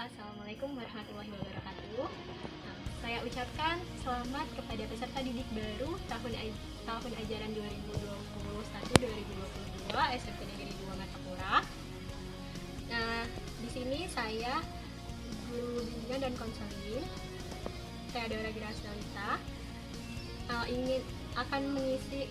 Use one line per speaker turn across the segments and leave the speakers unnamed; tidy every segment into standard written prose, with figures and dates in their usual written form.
Assalamualaikum warahmatullahi wabarakatuh. Saya ucapkan selamat kepada peserta didik baru tahun ajaran 2021-2022 SMP Negeri 2 Martapura. Nah, di sini saya guru bimbingan dan konseling Theodora Gracialita akan mengisi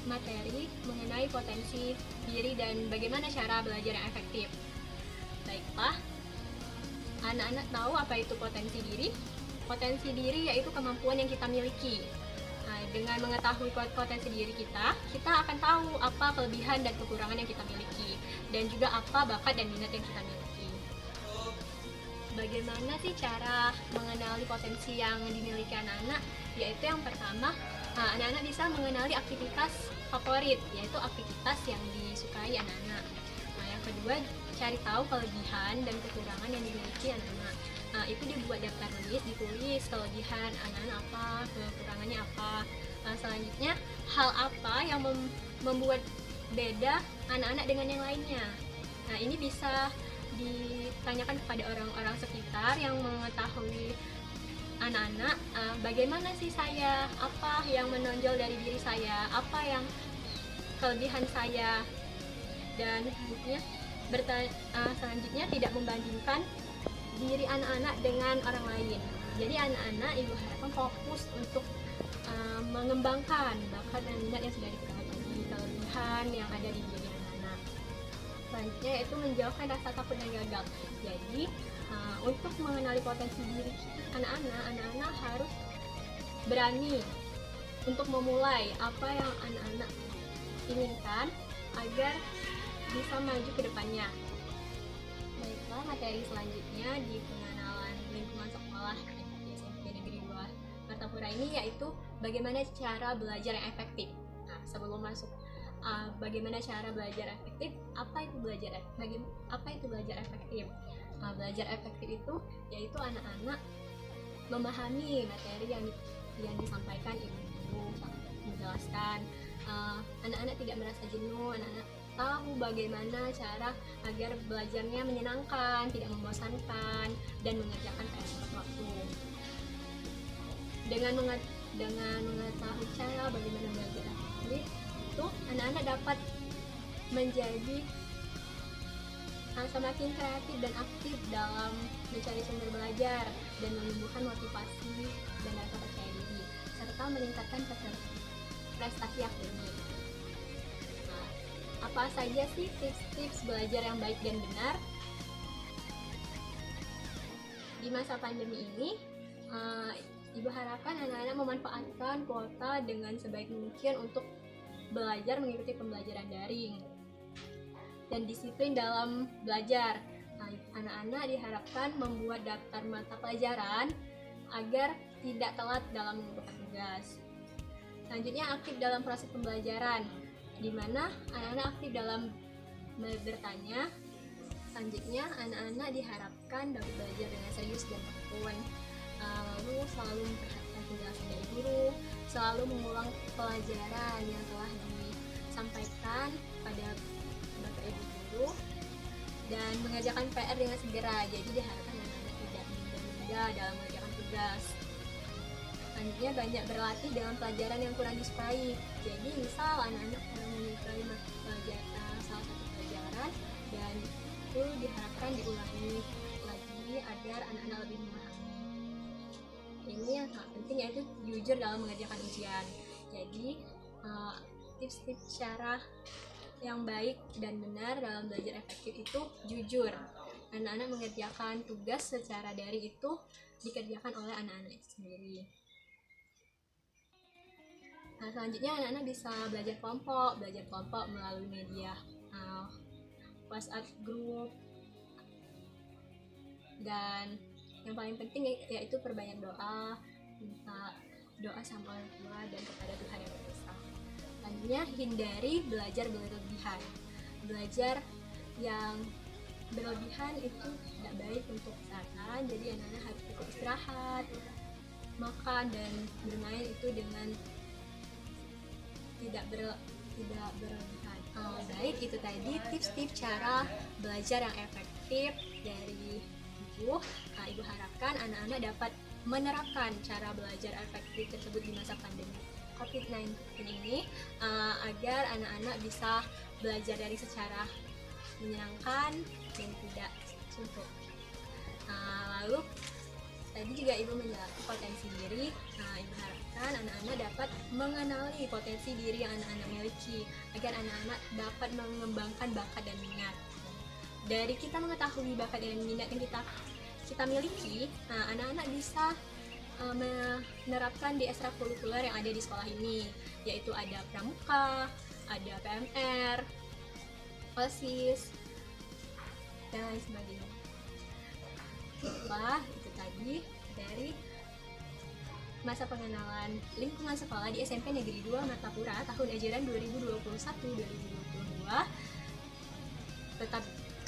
materi mengenai potensi diri dan bagaimana cara belajar yang efektif. Baiklah, anak-anak tahu apa itu potensi diri? Potensi diri yaitu kemampuan yang kita miliki. Dengan mengetahui potensi diri kita akan tahu apa kelebihan dan kekurangan yang kita miliki, dan juga apa bakat dan minat yang kita miliki. Bagaimana sih cara mengenali potensi yang dimiliki anak-anak? Yaitu yang pertama, anak-anak bisa mengenali aktivitas favorit, yaitu aktivitas yang disukai anak-anak. Yang kedua, cari tahu kelebihan dan kekurangan yang dimiliki anak-anak. Itu dibuat daftar list, ditulis kelebihan anak-anak apa, kekurangannya apa. Selanjutnya, hal apa yang membuat beda anak-anak dengan yang lainnya. Ini bisa ditanyakan kepada orang-orang sekitar yang mengetahui anak-anak, bagaimana sih saya, apa yang menonjol dari diri saya, apa yang kelebihan saya, dan selanjutnya tidak membandingkan diri anak-anak dengan orang lain. Jadi anak-anak ibu harapkan fokus untuk mengembangkan bakat dan minat yang sudah diketahui tadi, kelebihan yang ada di diri anak-anak. Selanjutnya yaitu menjauhkan rasa takut dan gagal. Jadi untuk mengenali potensi diri anak-anak harus berani untuk memulai apa yang anak-anak inginkan agar bisa maju ke depannya. Baiklah, materi selanjutnya di pengenalan lingkungan sekolah di SMP Negeri 2 Martapura ini yaitu bagaimana cara belajar yang efektif. Sebelum masuk bagaimana cara belajar efektif, apa itu belajar efektif? Belajar efektif itu yaitu anak-anak memahami materi yang disampaikan ibu guru, menjelaskan. Anak-anak tidak merasa jenuh, anak-anak tahu bagaimana cara agar belajarnya menyenangkan, tidak membosankan, dan mengerjakan PR tepat waktu. Dengan mengetahui cara bagaimana belajar efektif, itu anak-anak dapat menjadi semakin kreatif dan aktif dalam mencari sumber belajar dan menumbuhkan motivasi dan rasa percaya diri, serta meningkatkan prestasi akademik. Apa saja sih tips-tips belajar yang baik dan benar? Di masa pandemi ini, ibu harapkan anak-anak memanfaatkan kuota dengan sebaik mungkin untuk belajar mengikuti pembelajaran daring dan disiplin dalam belajar. Anak-anak diharapkan membuat daftar mata pelajaran agar tidak telat dalam mengumpulkan tugas. Selanjutnya, aktif dalam proses pembelajaran, di mana anak-anak aktif dalam bertanya. Selanjutnya, anak-anak diharapkan dapat belajar dengan serius dan tekun, lalu selalu memperhatikan penjelasan dari guru, selalu mengulang pelajaran yang telah disampaikan pada bapak ibu guru, dan mengerjakan PR dengan segera. Jadi diharapkan anak-anak tidak menunda dalam mengerjakan tugas. Selanjutnya, banyak berlatih dengan pelajaran yang kurang disukai. Jadi misal anak-anak kurang menyukai salah satu pelajaran, dan itu diharapkan diulangi lagi agar anak-anak lebih memahami. Ini yang sangat penting, yaitu jujur dalam mengerjakan ujian. Jadi tips-tips cara yang baik dan benar dalam belajar efektif itu jujur. Anak-anak mengerjakan tugas secara daring itu dikerjakan oleh anak-anak sendiri. Selanjutnya anak-anak bisa belajar kelompok melalui media WhatsApp group, dan yang paling penting yaitu perbanyak doa, minta doa sama orang tua dan kepada Tuhan yang Maha Esa. Selanjutnya, hindari belajar berlebihan. Belajar yang berlebihan itu tidak baik untuk kesehatan, jadi anak-anak harus cukup istirahat, makan, dan bermain itu dengan tidak berlebihan. Baik, itu tadi tips-tips cara belajar yang efektif dari Ibu harapkan anak-anak dapat menerapkan cara belajar efektif tersebut di masa pandemi COVID-19 ini, agar anak-anak bisa belajar dari secara menyenangkan dan tidak suntuk. Lalu tadi juga Ibu menjelaskan potensi diri. Ibu harapkan anak-anak dapat mengenali potensi diri yang anak-anak miliki, agar anak-anak dapat mengembangkan bakat dan minat. Dari kita mengetahui bakat dan minat yang kita miliki, anak-anak bisa menerapkan di ekstrakurikuler yang ada di sekolah ini, yaitu ada pramuka, ada PMR, OSIS, dan lain sebagainya. Itu tadi dari masa pengenalan lingkungan sekolah di SMP Negeri 2 Martapura tahun ajaran 2021-2022. Tetap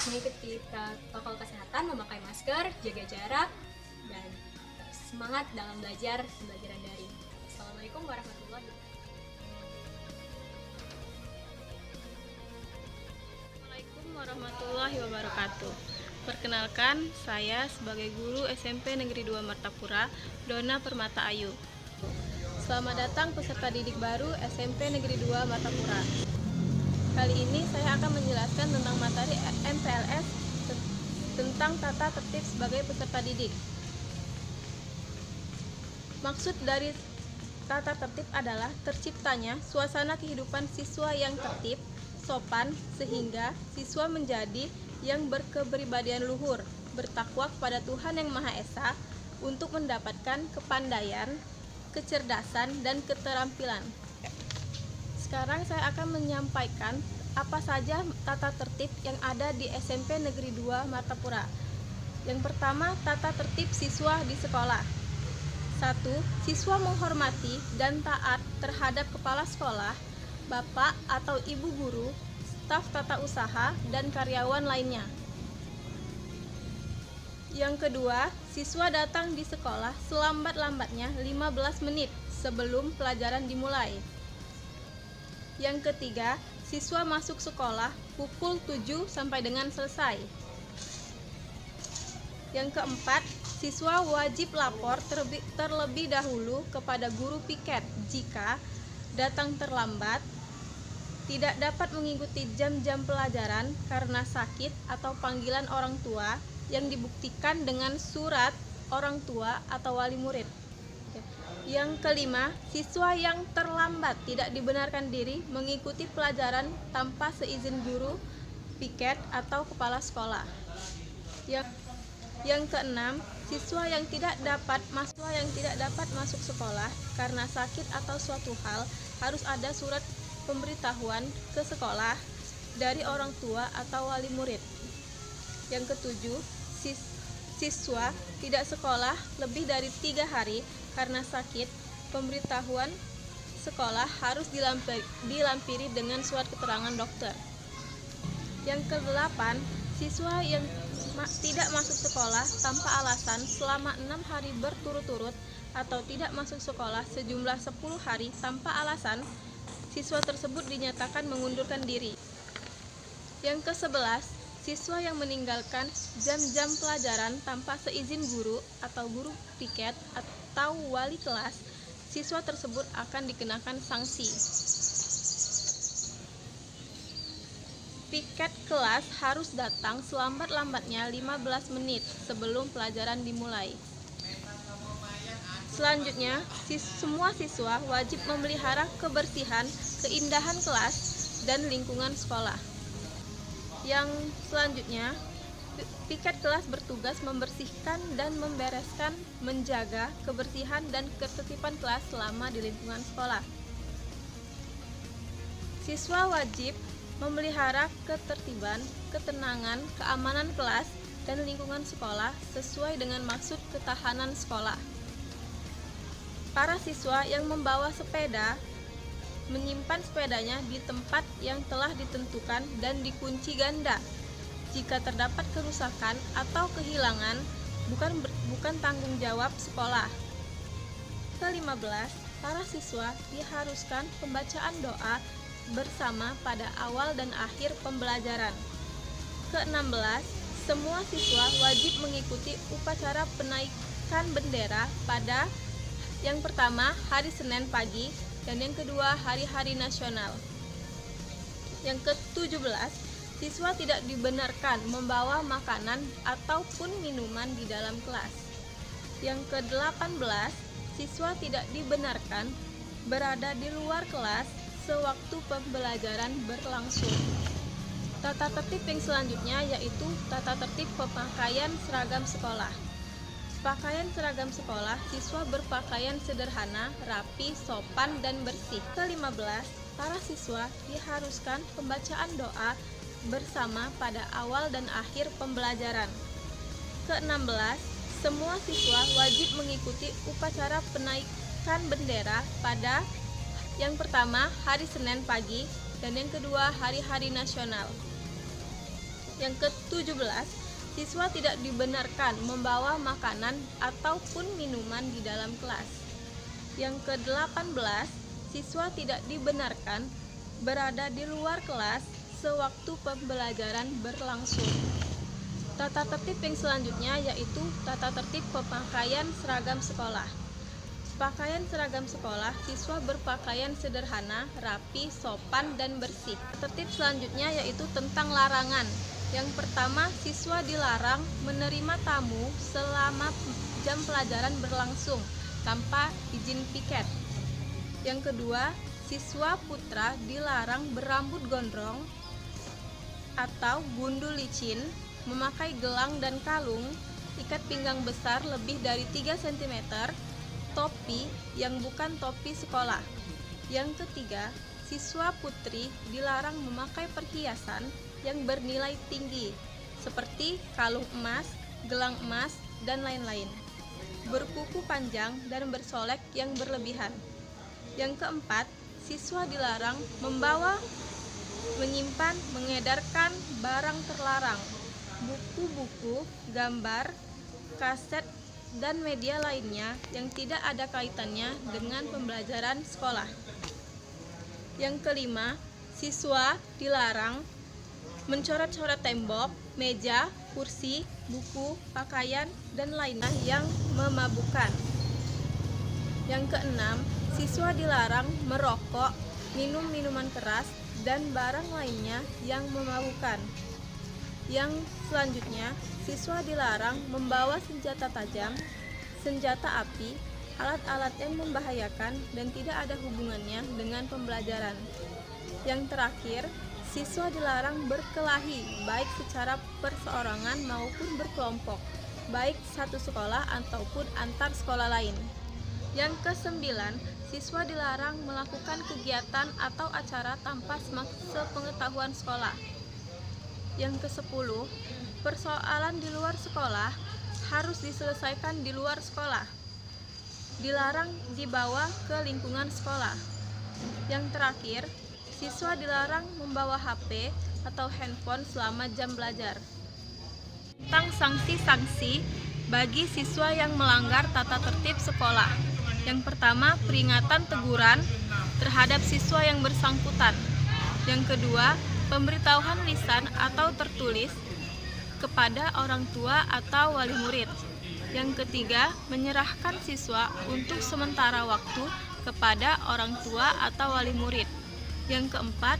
mengikuti protokol kesehatan, memakai masker, jaga jarak, dan semangat dalam pembelajaran daring. Assalamualaikum warahmatullahi wabarakatuh.
Assalamualaikum warahmatullahi wabarakatuh. Perkenalkan, saya sebagai guru SMP Negeri 2 Martapura, Dona Permata Ayu. Selamat datang peserta didik baru SMP Negeri 2 Martapura. Kali ini saya akan menjelaskan tentang materi MPLS tentang tata tertib sebagai peserta didik. Maksud dari tata tertib adalah terciptanya suasana kehidupan siswa yang tertib, sopan, sehingga siswa menjadi yang berkepribadian luhur, bertakwa kepada Tuhan Yang Maha Esa untuk mendapatkan kepandaian, kecerdasan, dan keterampilan. Sekarang saya akan menyampaikan apa saja tata tertib yang ada di SMP Negeri 2 Martapura. Yang pertama, tata tertib siswa di sekolah. 1. Siswa menghormati dan taat terhadap kepala sekolah, bapak atau ibu guru, staf tata usaha, dan karyawan lainnya. Yang kedua, siswa datang di sekolah selambat-lambatnya 15 menit sebelum pelajaran dimulai. Yang ketiga, siswa masuk sekolah pukul 7 sampai dengan selesai. Yang keempat, siswa wajib lapor terlebih dahulu kepada guru piket jika datang terlambat, tidak dapat mengikuti jam-jam pelajaran karena sakit atau panggilan orang tua yang dibuktikan dengan surat orang tua atau wali murid. Yang kelima, siswa yang terlambat tidak dibenarkan diri mengikuti pelajaran tanpa seizin guru, piket, atau kepala sekolah. Yang keenam, siswa yang tidak dapat masuk sekolah karena sakit atau suatu hal harus ada surat pemberitahuan ke sekolah dari orang tua atau wali murid. Yang ketujuh, siswa tidak sekolah lebih dari 3 hari karena sakit. Pemberitahuan sekolah harus dilampiri dengan surat keterangan dokter. Yang ke-8, siswa yang tidak masuk sekolah tanpa alasan selama 6 hari berturut-turut atau tidak masuk sekolah sejumlah 10 hari tanpa alasan, siswa tersebut dinyatakan mengundurkan diri. Yang ke-11, siswa yang meninggalkan jam-jam pelajaran tanpa seizin guru atau guru piket atau wali kelas, siswa tersebut akan dikenakan sanksi. Piket kelas harus datang selambat-lambatnya 15 menit sebelum pelajaran dimulai. Selanjutnya, semua siswa wajib memelihara kebersihan, keindahan kelas, dan lingkungan sekolah. Yang selanjutnya, piket kelas bertugas membersihkan dan membereskan, menjaga kebersihan dan ketertiban kelas selama di lingkungan sekolah. Siswa wajib memelihara ketertiban, ketenangan, keamanan kelas, dan lingkungan sekolah sesuai dengan maksud ketahanan sekolah. Para siswa yang membawa sepeda menyimpan sepedanya di tempat yang telah ditentukan dan dikunci ganda. Jika terdapat kerusakan atau kehilangan, bukan tanggung jawab sekolah. Ke-15, para siswa diharuskan pembacaan doa bersama pada awal dan akhir pembelajaran. Ke-16, semua siswa wajib mengikuti upacara penaikan bendera pada yang pertama hari Senin pagi dan yang kedua hari-hari nasional. Yang ke-17, siswa tidak dibenarkan membawa makanan ataupun minuman di dalam kelas. Yang ke-18, siswa tidak dibenarkan berada di luar kelas sewaktu pembelajaran berlangsung. Tata tertib yang selanjutnya yaitu tata tertib pemakaian seragam sekolah. Pakaian seragam sekolah, siswa berpakaian sederhana, rapi, sopan, dan bersih. Ke-15, para siswa diharuskan pembacaan doa bersama pada awal dan akhir pembelajaran. Ke-16, semua siswa wajib mengikuti upacara penaikan bendera pada yang pertama hari Senin pagi dan yang kedua hari-hari nasional. Yang ke-17, siswa tidak dibenarkan membawa makanan ataupun minuman di dalam kelas. Yang ke-18, siswa tidak dibenarkan berada di luar kelas sewaktu pembelajaran berlangsung. Tata tertib yang selanjutnya yaitu tata tertib pemakaian seragam sekolah. Pakaian seragam sekolah, siswa berpakaian sederhana, rapi, sopan, dan bersih. Tertib selanjutnya yaitu tentang larangan. Yang pertama, siswa dilarang menerima tamu selama jam pelajaran berlangsung tanpa izin piket. Yang kedua, siswa putra dilarang berambut gondrong atau gundul licin, memakai gelang dan kalung, ikat pinggang besar lebih dari 3 cm, topi yang bukan topi sekolah. Yang ketiga, siswa putri dilarang memakai perhiasan yang bernilai tinggi seperti kalung emas, gelang emas, dan lain-lain, berkuku panjang dan bersolek yang berlebihan. Yang keempat, siswa dilarang membawa, menyimpan, mengedarkan barang terlarang, buku-buku, gambar, kaset, dan media lainnya yang tidak ada kaitannya dengan pembelajaran sekolah. Yang kelima, siswa dilarang mencoret-coret tembok, meja, kursi, buku, pakaian, dan lainnya yang memabukkan. Yang keenam, siswa dilarang merokok, minum minuman keras, dan barang lainnya yang memabukkan. Yang selanjutnya, siswa dilarang membawa senjata tajam, senjata api, alat-alat yang membahayakan dan tidak ada hubungannya dengan pembelajaran. Yang terakhir, siswa dilarang berkelahi baik secara perseorangan maupun berkelompok, baik satu sekolah ataupun antar sekolah lain. Yang ke-9, siswa dilarang melakukan kegiatan atau acara tanpa sepengetahuan sekolah. Yang ke-10, persoalan di luar sekolah harus diselesaikan di luar sekolah. Dilarang dibawa ke lingkungan sekolah. Yang terakhir, siswa dilarang membawa HP atau handphone selama jam belajar. Tentang sanksi-sanksi bagi siswa yang melanggar tata tertib sekolah. Yang pertama, peringatan teguran terhadap siswa yang bersangkutan. Yang kedua, pemberitahuan lisan atau tertulis kepada orang tua atau wali murid. Yang ketiga, menyerahkan siswa untuk sementara waktu kepada orang tua atau wali murid. Yang keempat,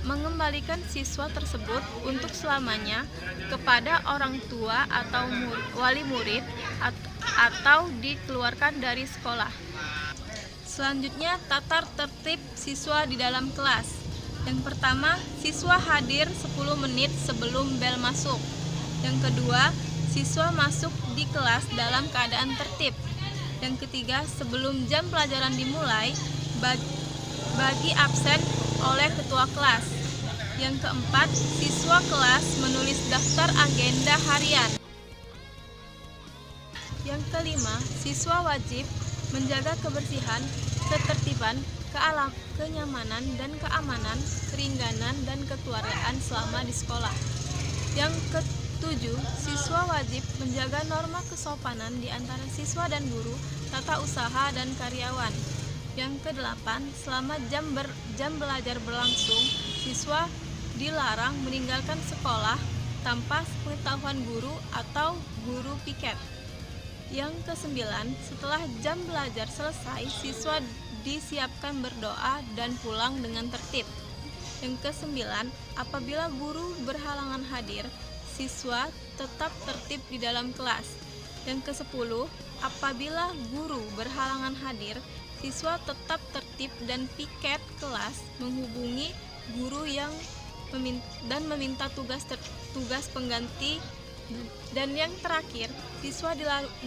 mengembalikan siswa tersebut untuk selamanya kepada orang tua atau wali murid atau dikeluarkan dari sekolah. Selanjutnya, tata tertib siswa di dalam kelas. Yang pertama, siswa hadir 10 menit sebelum bel masuk. Yang kedua, siswa masuk di kelas dalam keadaan tertib. Yang ketiga, sebelum jam pelajaran dimulai, bagi absen oleh ketua kelas. Yang keempat, siswa kelas menulis daftar agenda harian. Yang kelima, siswa wajib menjaga kebersihan, ketertiban, kenyamanan dan keamanan, keringanan dan kekeluargaan selama di sekolah. Yang ke-7, siswa wajib menjaga norma kesopanan di antara siswa dan guru, tata usaha dan karyawan. Yang ke-8, selama jam belajar berlangsung, siswa dilarang meninggalkan sekolah tanpa pengetahuan guru atau guru piket. Yang kesembilan, setelah jam belajar selesai, siswa disiapkan berdoa dan pulang dengan tertib. Yang kesembilan, apabila guru berhalangan hadir, siswa tetap tertib di dalam kelas. Yang kesepuluh, apabila guru berhalangan hadir, siswa tetap tertib dan piket kelas menghubungi guru yang meminta tugas pengganti. Dan yang terakhir, siswa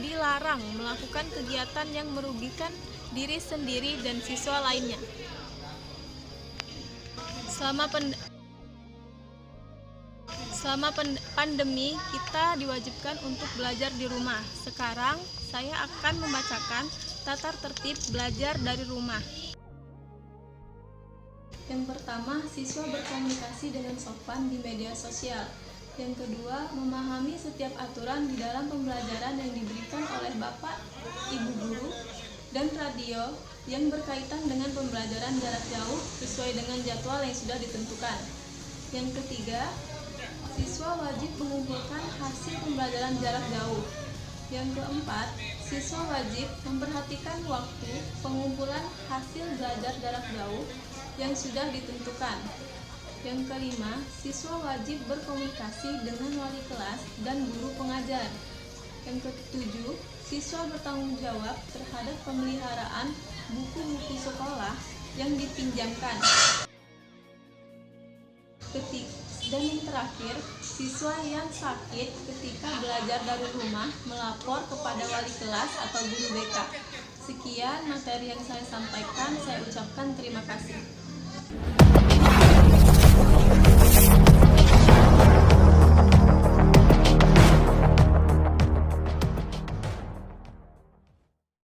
dilarang melakukan kegiatan yang merugikan diri sendiri dan siswa lainnya. Selama pandemi, kita diwajibkan untuk belajar di rumah. Sekarang, saya akan membacakan tata tertib belajar dari rumah. Yang pertama, siswa berkomunikasi dengan sopan di media sosial. Yang kedua, memahami setiap aturan di dalam pembelajaran yang diberikan oleh Bapak, Ibu guru, dan radio yang berkaitan dengan pembelajaran jarak jauh sesuai dengan jadwal yang sudah ditentukan. Yang ketiga, siswa wajib mengumpulkan hasil pembelajaran jarak jauh. Yang keempat, siswa wajib memperhatikan waktu pengumpulan hasil belajar jarak jauh yang sudah ditentukan. Yang kelima, siswa wajib berkomunikasi dengan wali kelas dan guru pengajar. Yang ketujuh, siswa bertanggung jawab terhadap pemeliharaan buku-buku sekolah yang dipinjamkan. Dan yang terakhir, siswa yang sakit ketika belajar dari rumah melapor kepada wali kelas atau guru BK. Sekian materi yang saya sampaikan, saya ucapkan terima kasih.